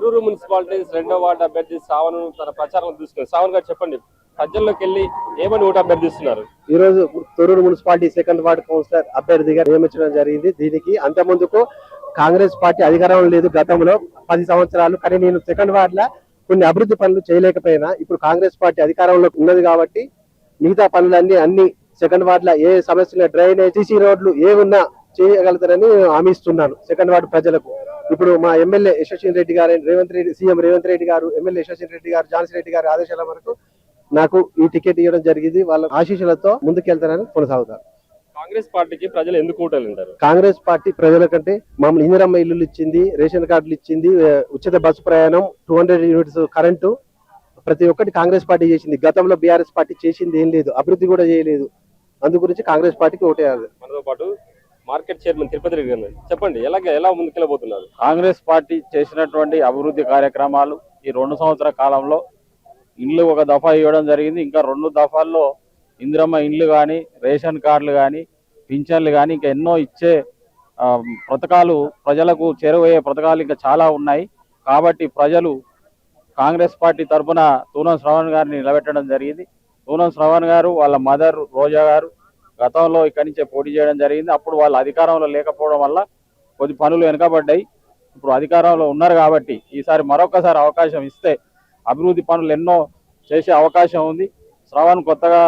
Thorrur municipalities 2వ ward అభ్యర్థి శ్రావణ్ తన ప్రచారం తీసుకున్నారు. శ్రావణ్ గారు చెప్పండి, ప్రజల్లోకి వెళ్ళి ఏమని ఓటు అభ్యర్థిస్తున్నారు? ఈ రోజు తొర్రూరు మున్సిపాలిటీ 2వ వార్డు కౌన్సిలర్ అభ్యర్థిగా నియమించడం జరిగింది. దీనికి అంత ముందుకు కాంగ్రెస్ పార్టీ అధికారం లేదు గతంలో 10 సంవత్సరాలు. కానీ నేను 2వ వార్డులో కొన్ని అభివృద్ధి పనులు చేయలేకపోయినా ఇప్పుడు కాంగ్రెస్ పార్టీ అధికారంలో ఉన్నది కాబట్టి మిగతా అన్ని 2వ వార్డులో ఏ సమస్యలు, డ్రైనేజ్, సిసి రోడ్లు ఏ ఉన్నా చేయగలుగుతారని హామీ ఇస్తున్నాను 2వ వార్డు ప్రజలకు. ఇప్పుడు మా ఎమ్మెల్యే యశస్విని రెడ్డి గారు, సీఎం రేవంత్ రెడ్డి గారు, ఎమ్మెల్యే యశస్విని రెడ్డి గారు, ఝాన్సీ రెడ్డి గారి ఆదేశాల వరకు నాకు ఈ టికెట్ ఇవ్వడం జరిగింది. వాళ్ళ ఆశీస్సులతో ముందుకెళ్తారని కొనసాగుతారు. కాంగ్రెస్ పార్టీకి ప్రజలు ఎందుకు ఓటేస్తారు? కాంగ్రెస్ పార్టీ ప్రజల కంటే మామూలు ఇందిరమ్మ ఇల్లులు ఇచ్చింది, రేషన్ కార్డులు ఇచ్చింది, ఉచిత బస్సు ప్రయాణం, 200 యూనిట్స్ కరెంటు, ప్రతి ఒక్కటి కాంగ్రెస్ పార్టీ చేసింది. గతంలో బీఆర్ఎస్ పార్టీ చేసింది ఏం లేదు, అభివృద్ధి కూడా చేయలేదు. అందు గురించి కాంగ్రెస్ పార్టీకి ఓటేయాలి. మనతో పాటు మార్కెట్ చైర్మన్ తిరుపతి రెడ్డి గారు, చెప్పండి ఎలా ముందుకెళ్ళబోతున్నారు? కాంగ్రెస్ పార్టీ చేసినటువంటి అభివృద్ధి కార్యక్రమాలు ఈ 2 సంవత్సరాల కాలంలో ఇండ్లు ఒక దఫా ఇవ్వడం జరిగింది. ఇంకా 2 దఫాల్లో ఇందిరమ్మ ఇండ్లు కానీ, రేషన్ కార్డులు కానీ, పింఛన్లు కానీ, ఇంకా ఎన్నో ఇచ్చే పథకాలు, ప్రజలకు చేరువయ్యే పథకాలు ఇంకా చాలా ఉన్నాయి. కాబట్టి ప్రజలు కాంగ్రెస్ పార్టీ తరఫున తూనం శ్రవణ్ గారిని నిలబెట్టడం జరిగింది. తూనం శ్రవణ్ గారు వాళ్ళ మదర్ రోజా గారు గతంలో ఇక్కడి నుంచే పోటీ చేయడం జరిగింది. అప్పుడు వాళ్ళ అధికారంలో లేకపోవడం వల్ల కొద్ది పనులు వెనుకబడ్డాయి. ఇప్పుడు అధికారంలో ఉన్నారు కాబట్టి ఈసారి మరొకసారి అవకాశం ఇస్తే అభివృద్ధి పనులు ఎన్నో చేసే అవకాశం ఉంది. శ్రవణ్ కొత్తగా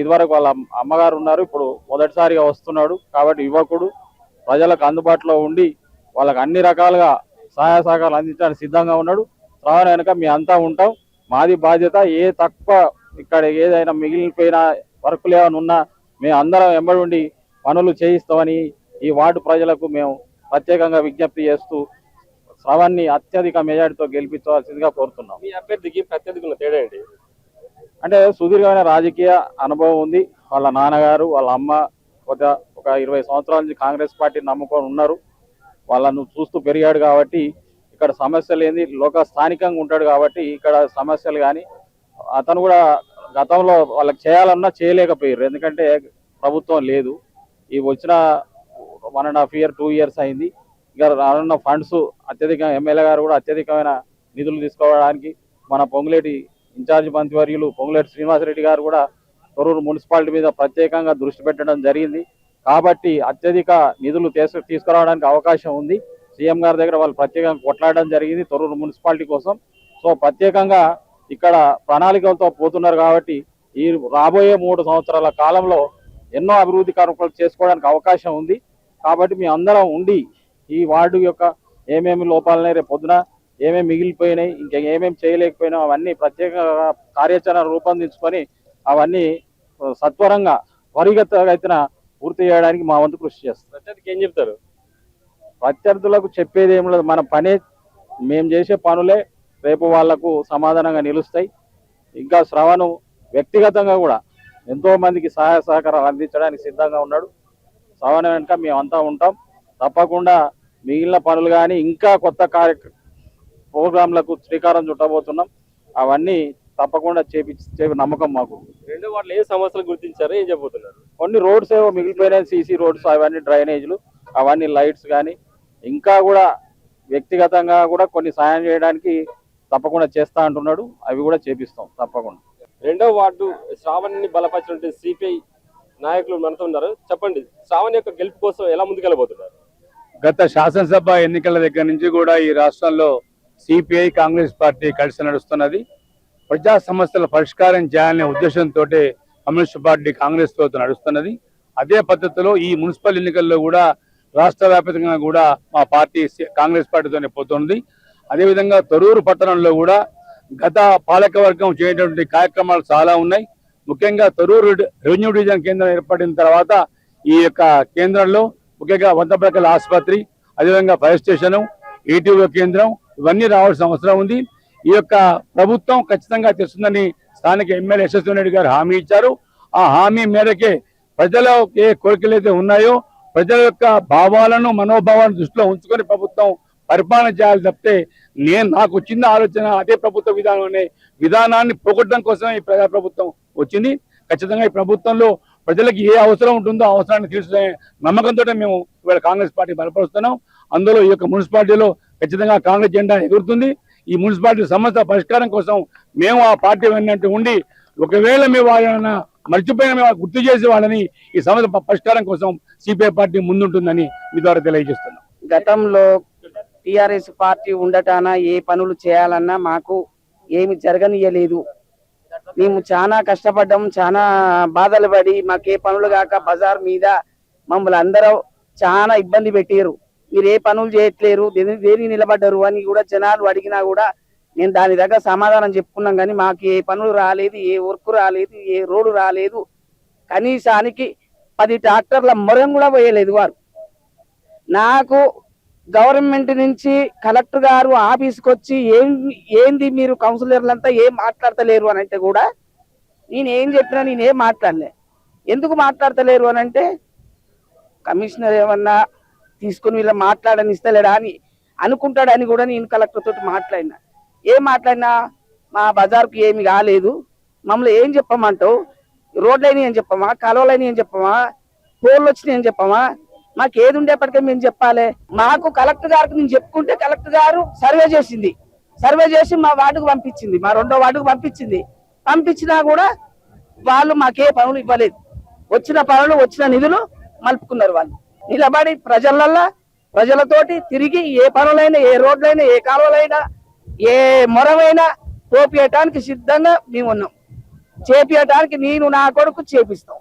ఇదివరకు వాళ్ళ అమ్మగారు ఉన్నారు, ఇప్పుడు మొదటిసారిగా వస్తున్నాడు. కాబట్టి యువకుడు ప్రజలకు అందుబాటులో ఉండి వాళ్ళకి అన్ని రకాలుగా సహాయ సహకారాలు అందించడానికి సిద్ధంగా ఉన్నాడు. శ్రవణ్ వెనుక మీ అంతా ఉంటాం. మాది బాధ్యత. ఏ తక్కువ ఇక్కడ ఏదైనా మిగిలిపోయిన వర్కులు ఏమైనా ఉన్నా మేము అందరం వెంబడి ఉండి పనులు చేయిస్తామని ఈ వార్డు ప్రజలకు మేము ప్రత్యేకంగా విజ్ఞప్తి చేస్తూ శ్రవణ్ని అత్యధిక మెజార్టీతో గెలిపించవలసిందిగా కోరుతున్నాం. మీ అభ్యర్థికి ప్రత్యర్థికి ఉన్న తేడా ఏంటి? అంటే సుదీర్ఘమైన రాజకీయ అనుభవం ఉంది. వాళ్ళ నాన్నగారు, వాళ్ళ అమ్మ ఒక 20 సంవత్సరాల నుంచి కాంగ్రెస్ పార్టీని నమ్ముకొని ఉన్నారు. వాళ్ళను చూస్తూ పెరిగాడు కాబట్టి ఇక్కడ సమస్యలు ఏంది, స్థానికంగా ఉంటాడు కాబట్టి ఇక్కడ సమస్యలు కానీ అతను కూడా గతంలో వాళ్ళకి చేయాలన్నా చేయలేకపోయారు. ఎందుకంటే ప్రభుత్వం లేదు. ఈ వచ్చిన 1.5 year 2 years అయింది. ఇంకా రానున్న ఫండ్స్ అత్యధిక ఎమ్మెల్యే గారు కూడా అత్యధికమైన నిధులు తీసుకోవడానికి మన పొంగులేటి ఇన్ఛార్జ్ మంత్రివర్యులు పొంగులేటి శ్రీనివాసరెడ్డి గారు కూడా తొర్రూరు మున్సిపాలిటీ మీద ప్రత్యేకంగా దృష్టి పెట్టడం జరిగింది. కాబట్టి అత్యధిక నిధులు తీసుకురావడానికి అవకాశం ఉంది. సీఎం గారి దగ్గర వాళ్ళు ప్రత్యేకంగా కొట్లాడడం జరిగింది తొర్రూరు మున్సిపాలిటీ కోసం. సో ప్రత్యేకంగా ఇక్కడ ప్రణాళికలతో పోతున్నారు. కాబట్టి ఈ రాబోయే 3 సంవత్సరాల కాలంలో ఎన్నో అభివృద్ధి కార్యక్రమాలు చేసుకోవడానికి అవకాశం ఉంది. కాబట్టి మీ అందరం ఉండి ఈ వార్డు యొక్క ఏమేమి లోపాలనే రేపు పొద్దున ఏమేమి మిగిలిపోయినాయి, ఇంకా ఏమేమి చేయలేకపోయినా అవన్నీ ప్రత్యేకంగా కార్యాచరణ రూపొందించుకొని అవన్నీ సత్వరంగా త్వరితగతిన పూర్తి చేయడానికి మా వంతు కృషి చేస్తాం. ప్రత్యర్థికి ఏం చెప్తారు? ప్రత్యర్థులకు చెప్పేది ఏం లేదు. మన పనే, మేము చేసే పనులే రేపు వాళ్లకు సమాధానంగా నిలుస్తాయి. ఇంకా శ్రవణ్ వ్యక్తిగతంగా కూడా ఎంతో మందికి సహాయ సహకారాలు అందించడానికి సిద్ధంగా ఉన్నాడు. శ్రవణ్ వెనుక మేమంతా ఉంటాం. తప్పకుండా మిగిలిన పనులు కానీ ఇంకా కొత్త ప్రోగ్రాంలకు శ్రీకారం చుట్టబోతున్నాం. అవన్నీ తప్పకుండా చేపి నమ్మకం మాకు. 2వ వార్డులో ఏ సమస్యలు గుర్తించారో ఏం చెప్పబోతున్నారు? కొన్ని రోడ్స్ ఏవో మిగిలిపోయినాయి, సీసీ రోడ్స్, అవన్నీ డ్రైనేజ్లు, అవన్నీ లైట్స్ కానీ ఇంకా కూడా వ్యక్తిగతంగా కూడా కొన్ని సాయం చేయడానికి తప్పకుండా చేస్తా అంటున్నాడు. అవి కూడా చేపిస్తాం తప్పకుండా. 2వ వార్డు శ్రావణ్ని బలపరిచినటువంటి సిపిఐ నాయకులు మనతో ఉన్నారు. చెప్పండి, శ్రావణ్ యొక్క గెలుపు కోసం ఎలా ముందుకెళ్ళబోతున్నారు? గత శాసనసభ ఎన్నికల దగ్గర నుంచి కూడా ఈ రాష్ట్రంలో సిపిఐ కాంగ్రెస్ పార్టీ కలిసి నడుస్తున్నది. ప్రజా సమస్యల పరిష్కారం చేయాలనే ఉద్దేశంతో కమ్యూనిస్ట్ పార్టీ కాంగ్రెస్ తో నడుస్తున్నది. అదే పద్ధతిలో ఈ మున్సిపల్ ఎన్నికల్లో కూడా రాష్ట్ర వ్యాప్తంగా కూడా మా పార్టీ కాంగ్రెస్ పార్టీతోనే పోతుంది. అదేవిధంగా తొర్రూరు పట్టణంలో కూడా గత పాలకవర్గం చేయటువంటి కార్యక్రమాలు చాలా ఉన్నాయి. ముఖ్యంగా తొర్రూరు రెవెన్యూ డివిజన్ కేంద్రం ఏర్పడిన తర్వాత ఈ యొక్క కేంద్రంలో ముఖ్యంగా వంతప్రకల ఆసుపత్రి, అదేవిధంగా ఫైర్ స్టేషన్, ఈటీఓ కేంద్రం ఇవన్నీ రావాల్సిన అవసరం ఉంది. ఈ యొక్క ప్రభుత్వం ఖచ్చితంగా తెస్తుందని స్థానిక ఎమ్మెల్యే యశస్విని రెడ్డి గారు హామీ ఇచ్చారు. ఆ హామీ మేరకే ప్రజల ఏ కోరికలు అయితే ఉన్నాయో ప్రజల యొక్క భావాలను, మనోభావాలను దృష్టిలో ఉంచుకొని ప్రభుత్వం పరిపాలన చేయాలి తప్పితే నాకు వచ్చిన ఆలోచన అదే ప్రభుత్వ విధానాన్ని పోగొట్టడం కోసమే ఈ ప్రజా ప్రభుత్వం వచ్చింది. ఖచ్చితంగా ఈ ప్రభుత్వంలో ప్రజలకు ఏ అవసరం ఉంటుందో అవసరాన్ని తీర్చుకునే నమ్మకంతో మేము ఇవాళ కాంగ్రెస్ పార్టీ బలపరుస్తున్నాం. అందులో ఈ యొక్క మున్సిపాలిటీలో ఖచ్చితంగా కాంగ్రెస్ జెండా ఎగురుతుంది. ఈ మున్సిపాలిటీ సమస్య పరిష్కారం కోసం మేము ఆ పార్టీ వెన్నట్టు ఉండి, ఒకవేళ మేము వాళ్ళని మర్చిపోయిన మేము గుర్తు చేసి వాళ్ళని ఈ సమస్య పరిష్కారం కోసం సిపిఐ పార్టీ ముందుంటుందని మీ ద్వారా తెలియజేస్తున్నాం. గతంలో టిఆర్ఎస్ పార్టీ ఉండటాన ఏ పనులు చేయాలన్నా మాకు ఏమి జరగనియలేదు. మేము చాలా కష్టపడ్డాం, చాలా బాధలు పడి మాకే పనులు కాక బజార్ మీద మమ్మల్ని అందరూ చాలా ఇబ్బంది పెట్టారు. మీరు ఏ పనులు చేయట్లేరు, దేని నిలబడ్డారు అని కూడా జనాలు అడిగినా కూడా నేను దాని దగ్గర సమాధానం చెప్పుకున్నాం. కానీ మాకు ఏ పనులు రాలేదు, ఏ వర్క్ రాలేదు, ఏ రోడ్డు రాలేదు. కనీసానికి 10 ట్రాక్టర్ల మొరం కూడా పోయలేదు వారు. నాకు గవర్నమెంట్ నుంచి కలెక్టర్ గారు ఆఫీస్కి వచ్చి ఏంది మీరు కౌన్సిలర్లంతా ఏం మాట్లాడతలేరు అని అంటే కూడా నేనేం చెప్పినా నేనేం మాట్లాడలే. ఎందుకు మాట్లాడతలేరు అని అంటే కమిషనర్ ఏమన్నా తీసుకుని వీళ్ళ మాట్లాడని ఇస్తలేడా అని అనుకుంటాడని కూడా నేను కలెక్టర్ తోటి మాట్లాడినా. ఏం మాట్లాడినా మా బజార్కు ఏమి కాలేదు, మమ్మల్ని ఏం చెప్పమంటావు, రోడ్లైన ఏం చెప్పమా, కాలువలైన ఏం చెప్పమా, పోళ్ళు వచ్చినాయి ఏం చెప్పమా, మాకు ఏది ఉండేప్పటికే మేము చెప్పాలి. మాకు కలెక్టర్ గారికి నేను చెప్పుకుంటే కలెక్టర్ గారు సర్వే చేసింది, సర్వే చేసి మా వార్డుకు పంపించింది, మా 2వ వార్డుకు పంపించింది. పంపించినా కూడా వాళ్ళు మాకే పనులు ఇవ్వలేదు. వచ్చిన పనులు వచ్చిన నిధులు మలుపుకున్నారు. వాళ్ళు నిలబడి ప్రజలతోటి తిరిగి ఏ పనులైనా, ఏ రోడ్లైనా, ఏ కాలువలైనా, ఏ మొరమైనా పోపియటానికి సిద్ధంగా మేము ఉన్నాం. చేపియటానికి నేను నా కొడుకు చేపిస్తాం.